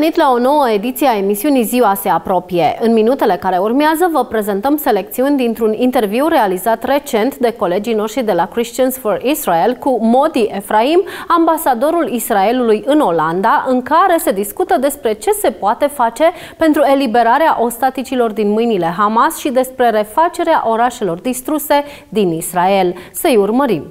venit la o nouă ediție a emisiunii Ziua se apropie. În minutele care urmează vă prezentăm selecțiuni dintr-un interviu realizat recent de colegii noștri de la Christians for Israel cu Modi Ephraim, ambasadorul Israelului în Olanda, în care se discută despre ce se poate face pentru eliberarea ostaticilor din mâinile Hamas și despre refacerea orașelor distruse din Israel. Să-i urmărim!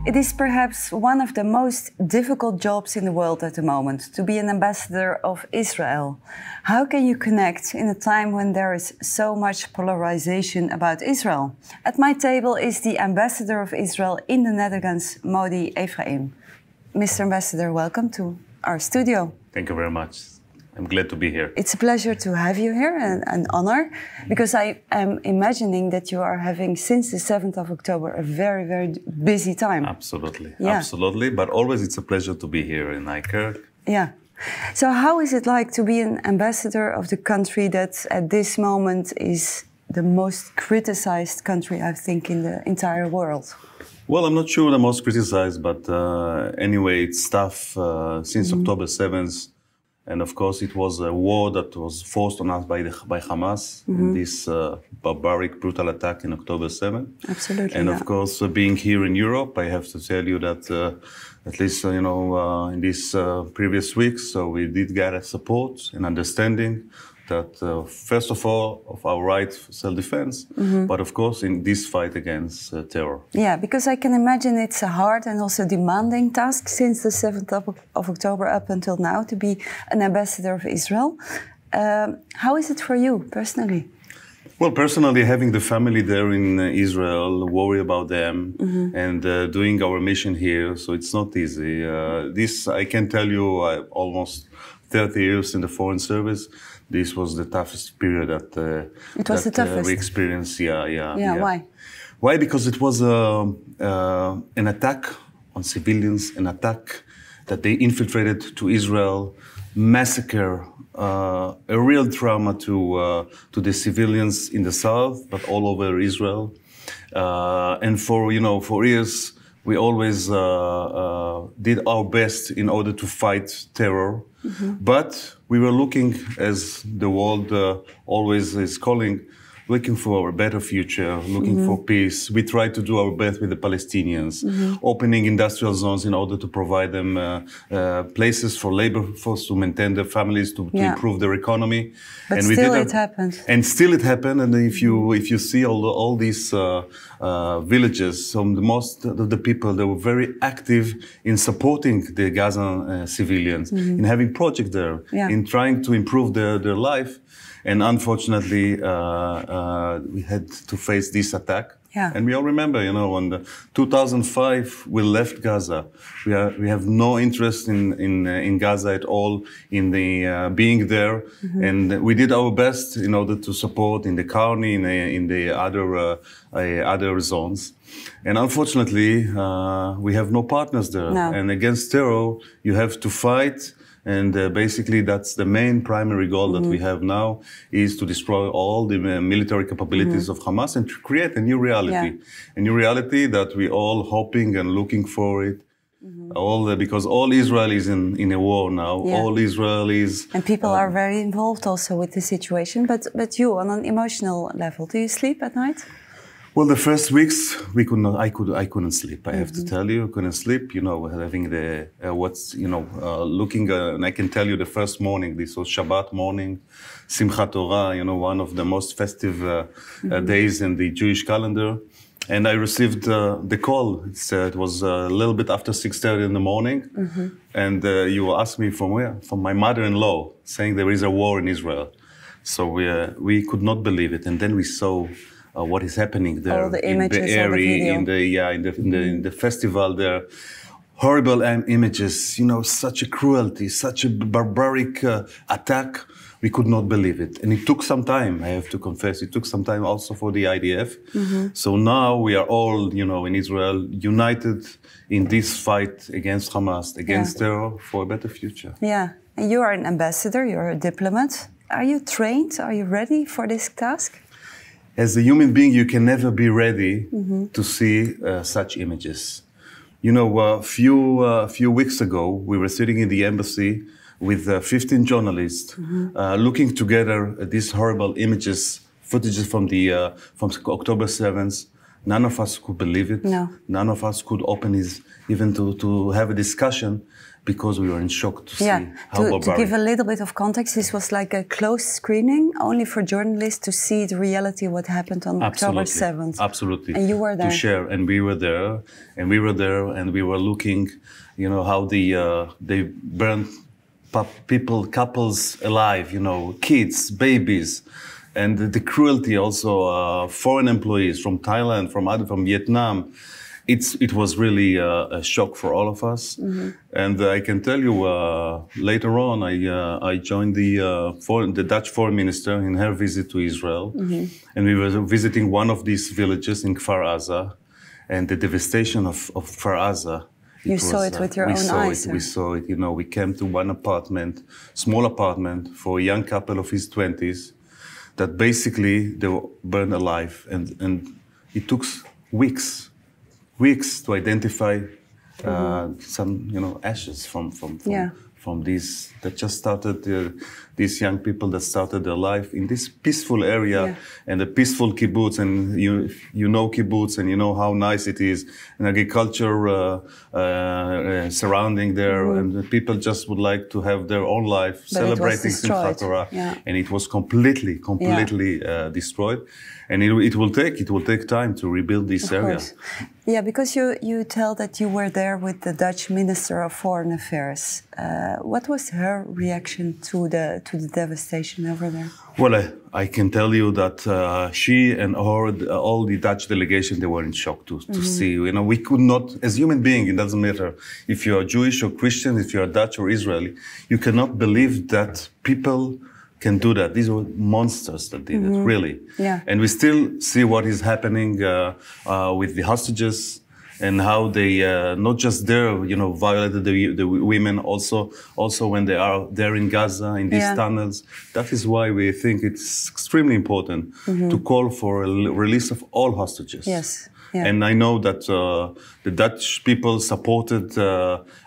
It is perhaps one of the most difficult jobs in the world at the moment, to be an ambassador of Israel. How can you connect in a time when there is so much polarization about Israel? At my table is the ambassador of Israel in the Netherlands, Modi Ephraim. Mr. Ambassador, welcome to our studio. Thank you very much. I'm glad to be here. It's a pleasure to have you here, and an honor, because I am imagining that you are having, since the 7th of October, a very, very busy time. Absolutely, yeah. Absolutely. But always it's a pleasure to be here in Nijkerk. Yeah. So how is it like to be an ambassador of the country that at this moment is the most criticized country, I think, in the entire world? Well, I'm not sure the most criticized, but anyway, it's tough since October 7th. And of course, it was a war that was forced on us by Hamas in this barbaric, brutal attack in October 7. Absolutely. And of course, being here in Europe, I have to tell you that at least in these previous weeks, so we did get support and understanding that first of all of our right for self-defense, but of course in this fight against terror. Yeah, because I can imagine it's a hard and also demanding task since the 7th of October up until now to be an ambassador of Israel. How is it for you personally? Well, personally, having the family there in Israel, worry about them, and doing our mission here, so it's not easy. This, I can tell you, almost 30 years in the Foreign Service, this was the toughest period that we experienced. Yeah. Why? Why? Because it was an attack on civilians, an attack that they infiltrated to Israel, massacre, a real trauma to the civilians in the south, but all over Israel. And for years, we always did our best in order to fight terror. But we were looking, as the world always is calling, looking for a better future, looking for peace. We tried to do our best with the Palestinians, opening industrial zones in order to provide them places for labor force to maintain their families, to improve their economy. But and still it happened. And still it happened. And if you see all these villages, most of the people, they were very active in supporting the Gaza civilians, in having projects there, in trying to improve their life. And unfortunately, we had to face this attack. Yeah. And we all remember, when 2005 we left Gaza. We have no interest in Gaza at all, in the being there, and we did our best in order to support in the county, in the other zones. And unfortunately, we have no partners there. No. And against terror, you have to fight. And basically, that's the main primary goal that we have now, is to destroy all the military capabilities of Hamas and to create a new reality. A new reality that we're all hoping and looking for it. Because all Israel is in a war now. All Israelis. And people are very involved also with the situation. But you, on an emotional level, do you sleep at night? Well, the first weeks I couldn't sleep. I have to tell you, couldn't sleep. Having the looking, and I can tell you the first morning. This was Shabbat morning, Simchat Torah. One of the most festive days in the Jewish calendar. And I received the call. It was a little bit after 6:30 in the morning, and you asked me from where? From my mother-in-law, saying there is a war in Israel. So we could not believe it, and then we saw what is happening there, all the images, in the area, in the festival there. Horrible images, such a cruelty, such a barbaric attack. We could not believe it. And it took some time, I have to confess. It took some time also for the IDF. So now we are all, in Israel, united in this fight against Hamas, against terror, for a better future. Yeah. And you are an ambassador, you're a diplomat. Are you trained? Are you ready for this task? As a human being, you can never be ready to see such images. You know, few weeks ago, we were sitting in the embassy with 15 journalists, looking together at these horrible images, footages from October 7th. None of us could believe it. No. None of us could open even to have a discussion, because we were in shock to see how barbaric. To give a little bit of context, this was like a closed screening, only for journalists to see the reality of what happened on October 7th. Absolutely. And you were there. To share, and we were there, and we were looking, you know, how they burned people, couples alive, you know, kids, babies, and the cruelty also, foreign employees from Thailand, from Vietnam. It was really a shock for all of us, and I can tell you later on I joined the Dutch foreign minister in her visit to Israel, and we were visiting one of these villages in Kfar Aza, and the devastation of Kfar Aza. You saw it with your own eyes. We saw it. You know, we came to one apartment, small apartment for a young couple of his 20s, that basically they were burned alive, and it took weeks to identify some, you know, ashes from these that just started, these young people that started their life in this peaceful area and a peaceful kibbutz, and you know kibbutz, and you know how nice it is, and agriculture surrounding there, and the people just would like to have their own life, but celebrating Simchat Torah, and it was completely destroyed. And it will take time to rebuild this area. Yeah, because you tell that you were there with the Dutch Minister of Foreign Affairs. What was her reaction to the devastation over there? Well, I can tell you that she and all the Dutch delegation, they were in shock to see. You know, we could not, as human beings, it doesn't matter if you are Jewish or Christian, if you are Dutch or Israeli, you cannot believe that people can do that. These were monsters that did it, really. Yeah. And we still see what is happening with the hostages, and how they not just there, you know, violated the women, also when they are there in Gaza, in these tunnels. That is why we think it's extremely important to call for a release of all hostages. Yes. Yeah. And I know that the Dutch people supported,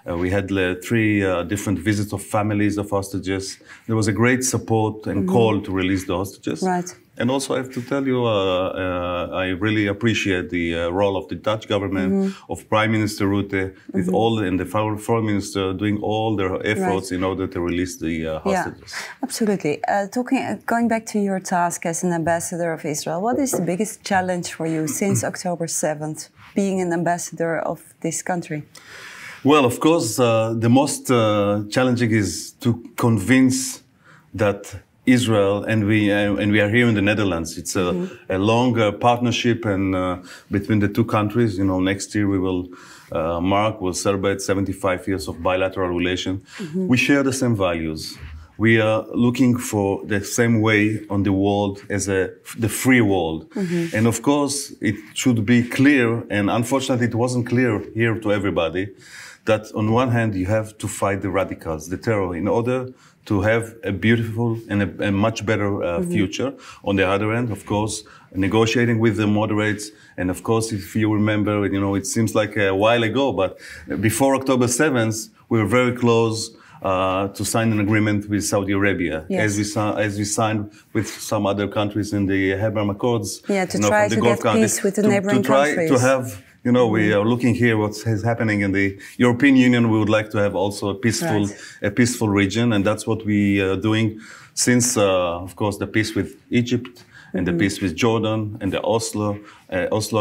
we had 3 different visits of families of hostages. There was a great support and call to release the hostages. Right. And also I have to tell you, I really appreciate the role of the Dutch government, of Prime Minister Rutte, with and the Foreign Minister doing all their efforts in order to release the hostages. Yeah, absolutely. Going back to your task as an ambassador of Israel, what is the biggest challenge for you since October 7th, being an ambassador of this country? Well, of course, the most challenging is to convince that Israel, and we are here in the Netherlands. It's a longer partnership between the two countries. You know, next year we will we'll celebrate 75 years of bilateral relation. We share the same values. We are looking for the same way on the world as the free world. And of course, it should be clear, and unfortunately it wasn't clear here to everybody, that on one hand you have to fight the radicals, the terror, in order to have a beautiful and a much better future. On the other end, of course, negotiating with the moderates. And of course, if you remember, you know, it seems like a while ago, but before October 7th, we were very close to sign an agreement with Saudi Arabia, as we signed with some other countries in the Abraham Accords. Yeah, to try to get peace with the neighboring countries. To have, you know, we are looking here what is happening in the European Union. We would like to have also a peaceful region, and that's what we are doing since, of course, the peace with Egypt and the peace with Jordan and the Oslo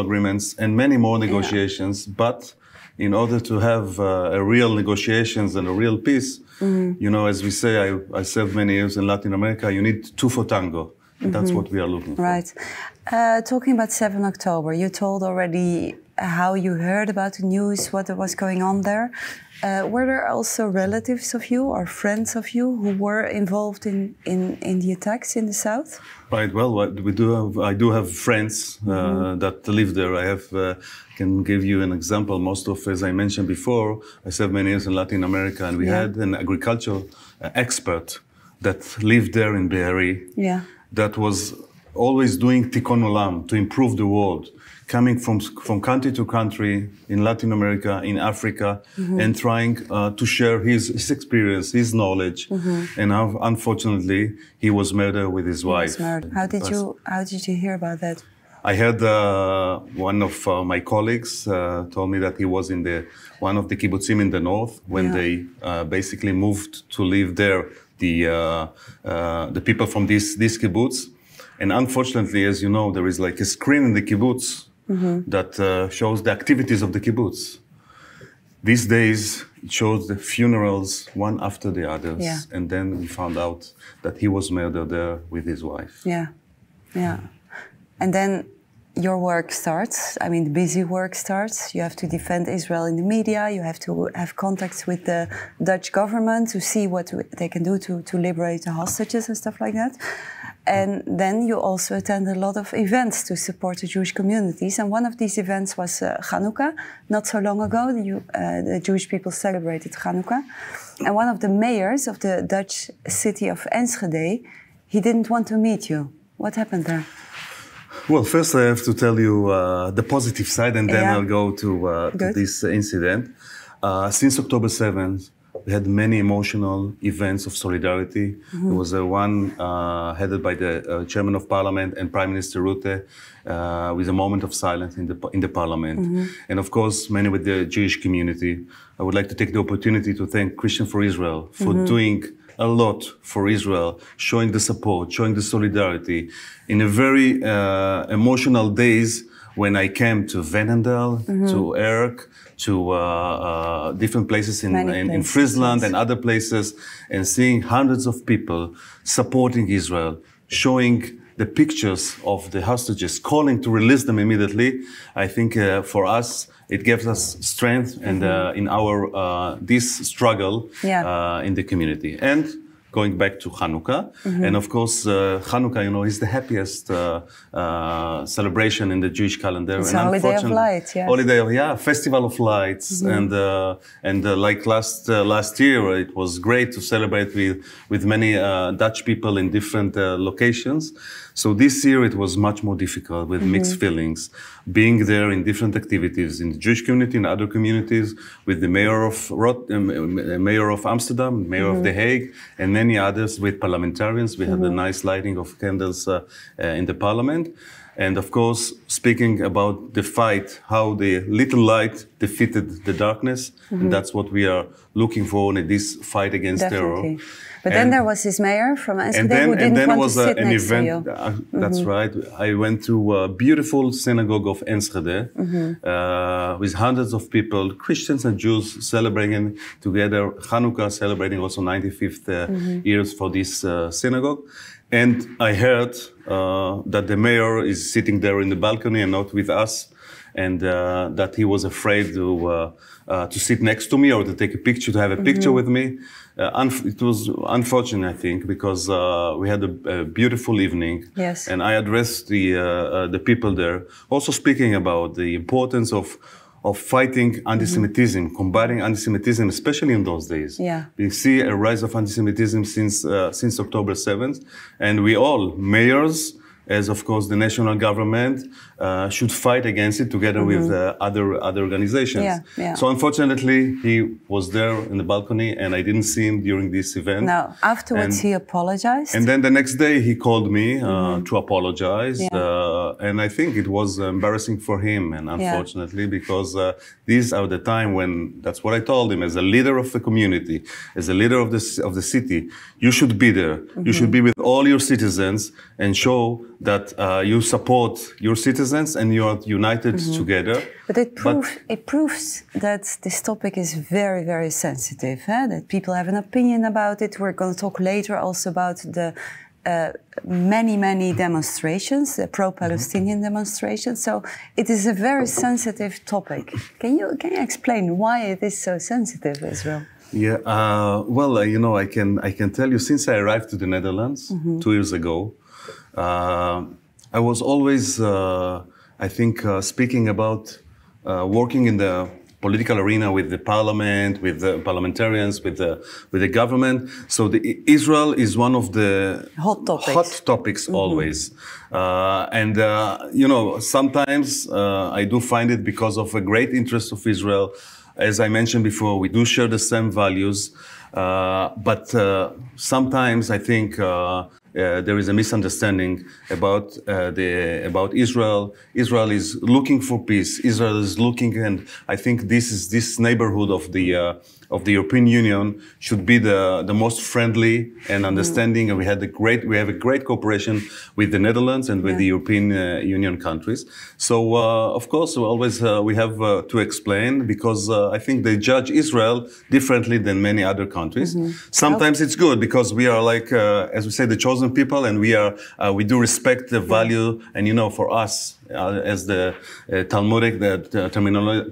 agreements and many more negotiations. But in order to have a real negotiations and a real peace, you know, as we say, I served many years in Latin America. You need 2 for tango. And that's what we are looking for. Right. Talking about 7 October, you told already how you heard about the news, what was going on there. Were there also relatives of you or friends of you who were involved in the attacks in the south? Right. Well, I do have friends that live there. I can give you an example. Most of, as I mentioned before, I served many years in Latin America, and we had an agricultural expert that lived there in Be'eri. That was always doing tikkun olam, to improve the world, coming from country to country in Latin America, in Africa, and trying to share his experience, his knowledge. And unfortunately, he was murdered with his wife. How did you hear about that? I heard one of my colleagues told me that he was in one of the kibbutzim in the north when they basically moved to live there. The people from this kibbutz, and unfortunately, as you know, there is like a screen in the kibbutz that shows the activities of the kibbutz. These days, it shows the funerals one after the others, and then we found out that he was murdered there with his wife. Yeah, yeah, and then your work starts. I mean, the busy work starts. You have to defend Israel in the media. You have to have contacts with the Dutch government to see what they can do to liberate the hostages and stuff like that. And then you also attend a lot of events to support the Jewish communities. And one of these events was Hanukkah. Not so long ago, the Jewish people celebrated Hanukkah. And one of the mayors of the Dutch city of Enschede, he didn't want to meet you. What happened there? Well, first I have to tell you the positive side, and then I'll go to this incident. Since October 7th, we had many emotional events of solidarity. There was one headed by the Chairman of Parliament and Prime Minister Rutte, with a moment of silence in the Parliament. And of course, many with the Jewish community. I would like to take the opportunity to thank Christian for Israel for doing a lot for Israel, showing the support, showing the solidarity. In a very emotional days when I came to Veenendaal, to Erk, to different places in Friesland and other places, and seeing hundreds of people supporting Israel, showing the pictures of the hostages, calling to release them immediately. I think for us, it gives us strength and in our this struggle in the community. And going back to Hanukkah, and of course Hanukkah, you know, is the happiest celebration in the Jewish calendar. It's a holiday of lights, yes. Holiday, festival of lights, and like last year, it was great to celebrate with many Dutch people in different locations. So this year it was much more difficult with mixed feelings, being there in different activities in the Jewish community and other communities, with the mayor of Amsterdam, mayor of The Hague, and many others with parliamentarians. We had a nice lighting of candles in the parliament. And of course, speaking about the fight, how the little light defeated the darkness, and that's what we are looking for in this fight against terror. But then there was this mayor from Enschede who didn't want to sit next to you. That's right. I went to a beautiful synagogue of Enschede with hundreds of people, Christians and Jews, celebrating together Hanukkah, celebrating also 95th years for this synagogue. And I heard that the mayor is sitting there in the balcony and not with us, and that he was afraid to sit next to me or to take a picture, to have a picture with me. It was unfortunate, I think, because we had a beautiful evening. Yes. And I addressed the people there, also speaking about the importance of fighting anti-Semitism, combating anti-Semitism, especially in those days. Yeah. We see a rise of anti-Semitism since October 7th, and we all, mayors, as of course the national government, should fight against it together with other organizations. So unfortunately, he was there in the balcony, and I didn't see him during this event. Now, afterwards he apologized? And then the next day he called me to apologize, and I think it was embarrassing for him, and unfortunately, because these are the time when, that's what I told him, as a leader of the community, as a leader of the city, you should be there. You should be with all your citizens and show that you support your citizens and you are united together. But it proves that this topic is very, very sensitive, that people have an opinion about it. We're going to talk later also about the many demonstrations, the pro-Palestinian demonstrations. So it is a very sensitive topic. Can you explain why it is so sensitive, Israel? Yeah, well, you know, I can tell you, since I arrived to the Netherlands 2 years ago, I was always, I think, speaking about working in the political arena, with the parliament, with the parliamentarians, with the government. So Israel is one of the hot topics always. And you know, sometimes I do find it because of a great interest of Israel. As I mentioned before, we do share the same values, but sometimes I think there is a misunderstanding about Israel. Israel is looking for peace. Israel is looking, and I think this neighborhood of the European Union should be the most friendly and understanding. And we have a great cooperation with the Netherlands and with the European Union countries. So of course, we have to explain, because I think they judge Israel differently than many other countries. Sometimes it's good because we are, like as we say, the chosen people, and we do respect the value. And you know, for us, as the Talmudic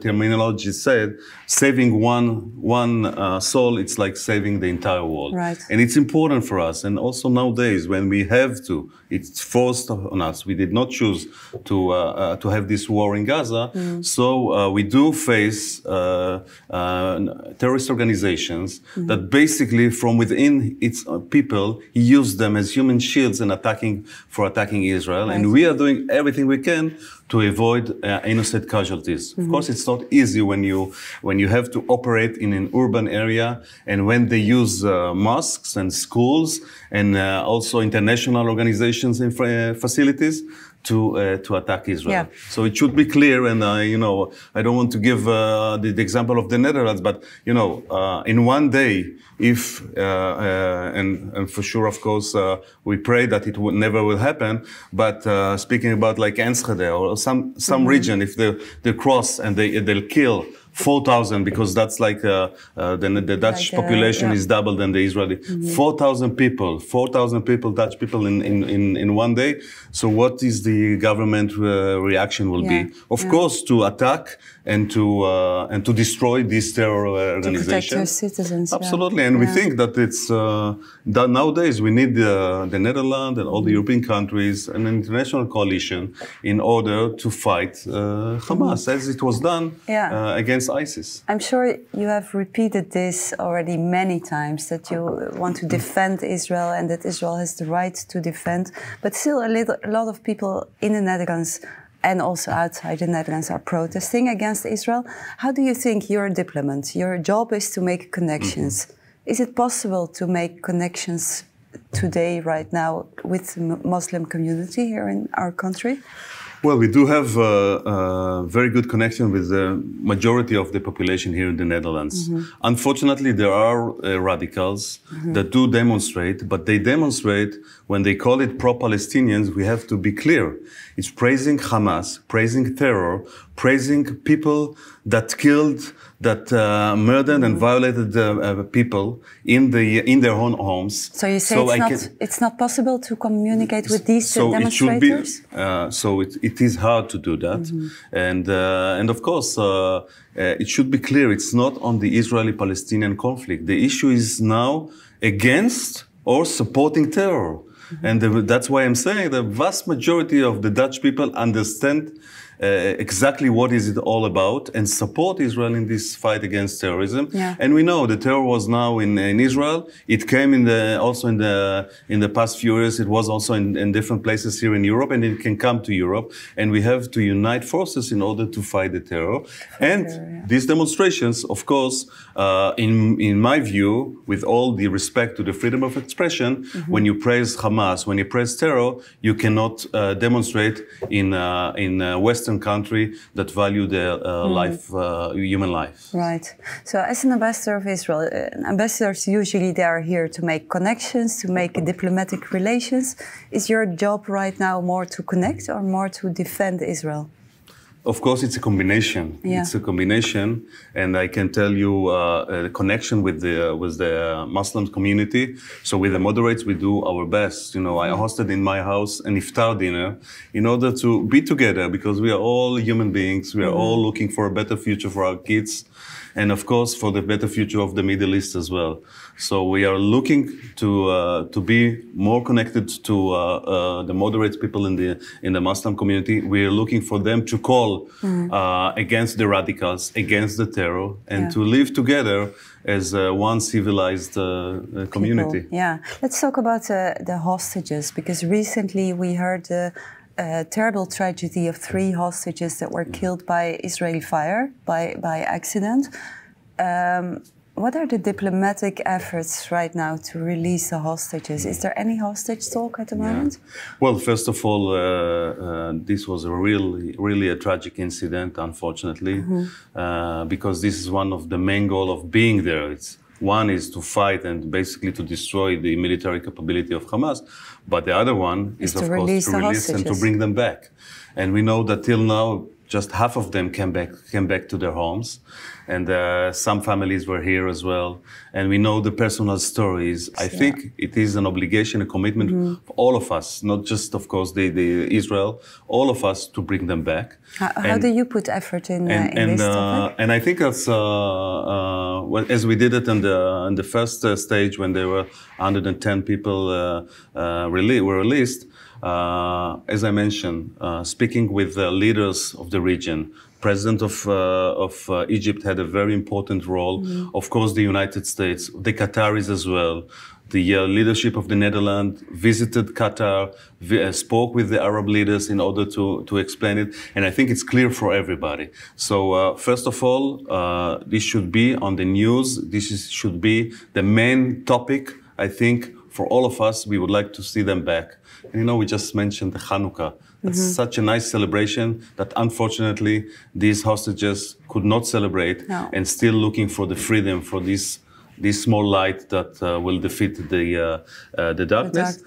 terminology said, saving one soul, it's like saving the entire world. Right. And it's important for us. And also nowadays, when we have to, it's forced on us. We did not choose to have this war in Gaza. So we do face terrorist organizations that basically, from within its people, use them as human shields and attacking Israel. Right. And we are doing everything we can to avoid innocent casualties. Of course, it's not easy when you have to operate in an urban area, and when they use mosques and schools and also international organizations and facilities to attack Israel. Yeah. So it should be clear, and you know, I don't want to give the example of the Netherlands, but you know, in one day, if and for sure, of course, we pray that it never will happen. But speaking about like Enschede or some region, if they cross and they'll kill 4,000, because that's like the Dutch population is double than the Israeli. 4,000 people, Dutch people in one day. So what is the government reaction will be? Of course, to attack and to destroy these terror organizations. To protect their citizens. Absolutely, and we think that it's that nowadays we need the Netherlands and all the European countries, an international coalition, in order to fight Hamas, as it was done against ISIS. I'm sure you have repeated this already many times, that you want to defend Israel and that Israel has the right to defend. But still, a lot of people in the Netherlands and also outside the Netherlands are protesting against Israel. How do you think you're a diplomat? Your job is to make connections. Is it possible to make connections today, right now, with the Muslim community here in our country? Well, we do have a very good connection with the majority of the population here in the Netherlands. Unfortunately, there are radicals that do demonstrate, but they demonstrate when they call it pro-Palestinians. We have to be clear. It's praising Hamas, praising terror, praising people that killed, that murdered and violated people in their own homes. So you say it's not possible to communicate with these demonstrators? It is hard to do that. And of course, it should be clear, it's not on the Israeli-Palestinian conflict. The issue is now against or supporting terror. And that's why I'm saying the vast majority of the Dutch people understand exactly what is it all about and support Israel in this fight against terrorism. And we know the terror was now in Israel. It came also in the past few years. It was also in different places here in Europe, and it can come to Europe. And we have to unite forces in order to fight the terror. And these demonstrations, of course, in my view, with all the respect to the freedom of expression, when you praise Hamas, when you praise terror, you cannot demonstrate in Western country that value the human life. Right. So as an ambassador of Israel, ambassadors usually they are here to make connections, to make diplomatic relations. Is your job right now more to connect or more to defend Israel? Of course, it's a combination. It's a combination, and I can tell you the connection with the Muslim community. So with the moderates, we do our best. You know, I hosted in my house an iftar dinner in order to be together, because we are all human beings. We are all looking for a better future for our kids, and of course for the better future of the Middle East as well. So we are looking to be more connected to the moderate people in the Muslim community. We are looking for them to call all against the radicals, against the terror, and to live together as one civilized community. People. Yeah, let's talk about the hostages, because recently we heard the terrible tragedy of 3 hostages that were killed by Israeli fire, by accident. What are the diplomatic efforts right now to release the hostages? Is there any hostage talk at the moment? Well, first of all, this was really a tragic incident, unfortunately, because this is one of the main goals of being there. One is to fight and basically to destroy the military capability of Hamas, but the other one is, of course, to release and to bring them back. And we know that till now, just half of them came back to their homes, and some families were here as well. And we know the personal stories. I think it is an obligation, a commitment for all of us, not just, of course, the Israel, all of us to bring them back. How do you put effort in this topic? And I think that's as we did it in the first stage when there were 110 people were released. As I mentioned, speaking with the leaders of the region, President of Egypt had a very important role. Of course, the United States, the Qataris as well. The leadership of the Netherlands visited Qatar, spoke with the Arab leaders in order to explain it. And I think it's clear for everybody. So first of all, this should be on the news. Should be the main topic, I think, for all of us. We would like to see them back. And, you know, we just mentioned the Hanukkah. It's such a nice celebration that unfortunately these hostages could not celebrate, and still looking for the freedom, for this small light that will defeat the darkness.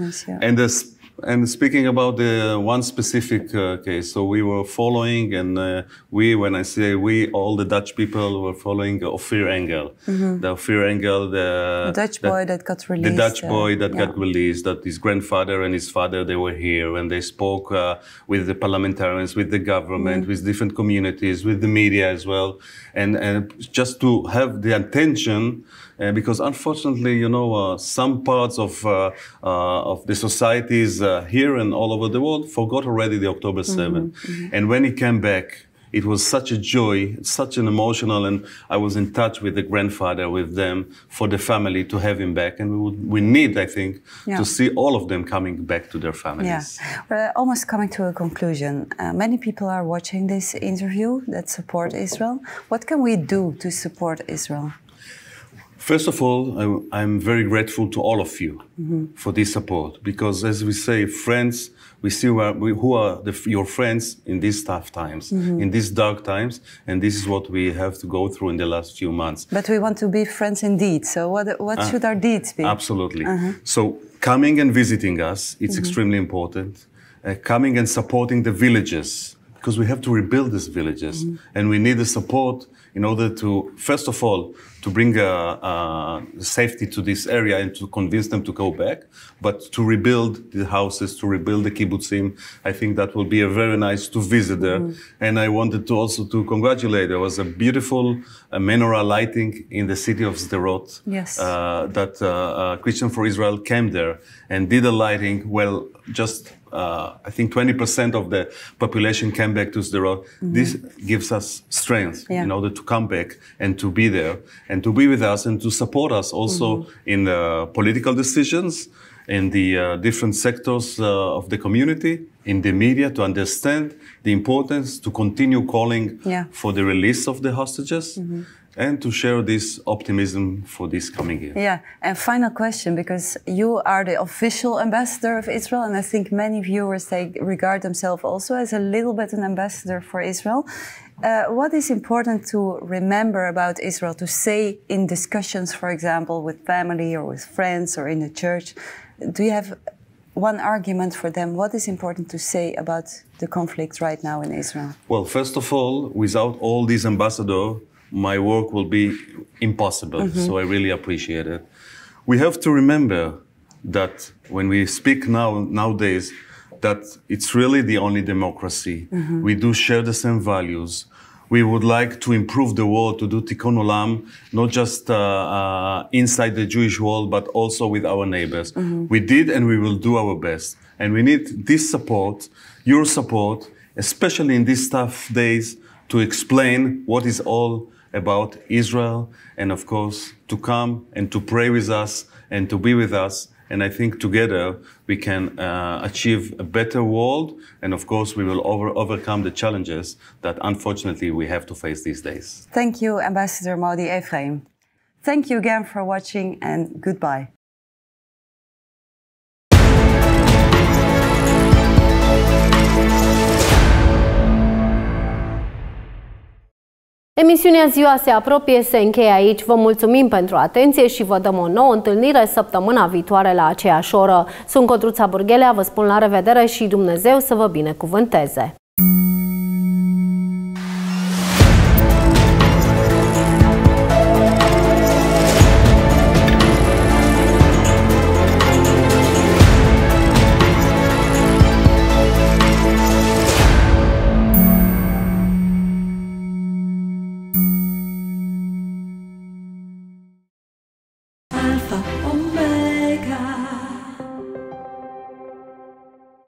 And speaking about the one specific case, so we were following, and when I say we, all the Dutch people were following Ophir Engel. The Ophir Engel, the Dutch boy that got released. The Dutch boy that got released, that his grandfather and his father, they were here, and they spoke with the parliamentarians, with the government, with different communities, with the media as well. And just to have the attention, because unfortunately, you know, some parts of the societies here and all over the world forgot already the October 7th. And when he came back, it was such a joy, such an emotional, and I was in touch with the grandfather, with them, for the family to have him back. And we need, I think, to see all of them coming back to their families. Yeah, we're almost coming to a conclusion. Many people are watching this interview that support Israel. What can we do to support Israel? First of all, I'm very grateful to all of you for this support, because as we say, friends, we see who are your friends in these tough times, in these dark times, and this is what we have to go through in the last few months. But we want to be friends indeed, so what should our deeds be? Absolutely. So coming and visiting us, it's extremely important. Coming and supporting the villages, because we have to rebuild these villages, and we need the support in order to, first of all, to bring safety to this area and to convince them to go back, but to rebuild the houses, to rebuild the kibbutzim. I think that will be a very nice to visit there. And I wanted to also to congratulate. There was a beautiful menorah lighting in the city of Sderot. Yes. That Christian for Israel came there and did a lighting. Well, just I think 20% of the population came back to Sderot. This gives us strength in order to come back and to be there and to be with us and to support us also in the political decisions, in the different sectors of the community, in the media, to understand the importance, to continue calling for the release of the hostages. And to share this optimism for this coming year. Yeah, and final question, because you are the official ambassador of Israel, and I think many viewers, they regard themselves also as a little bit an ambassador for Israel. What is important to remember about Israel, to say in discussions, for example, with family or with friends or in the church? Do you have one argument for them? What is important to say about the conflict right now in Israel? Well, first of all, without all these ambassadors, my work will be impossible. So I really appreciate it. We have to remember that when we speak nowadays, that it's really the only democracy. We do share the same values. We would like to improve the world, to do tikkun olam, not just inside the Jewish world, but also with our neighbors. We did and we will do our best. And we need this support, your support, especially in these tough days, to explain what is all about Israel, and of course, to come and to pray with us and to be with us. And I think together we can achieve a better world. And of course, we will overcome the challenges that unfortunately we have to face these days. Thank you, Ambassador Modi Ephraim. Thank you again for watching, and goodbye. Emisiunea Ziua se apropie, se încheie aici. Vă mulțumim pentru atenție și vă dăm o nouă întâlnire săptămâna viitoare la aceeași oră. Sunt Codruța Burghelea, vă spun la revedere și Dumnezeu să vă binecuvânteze!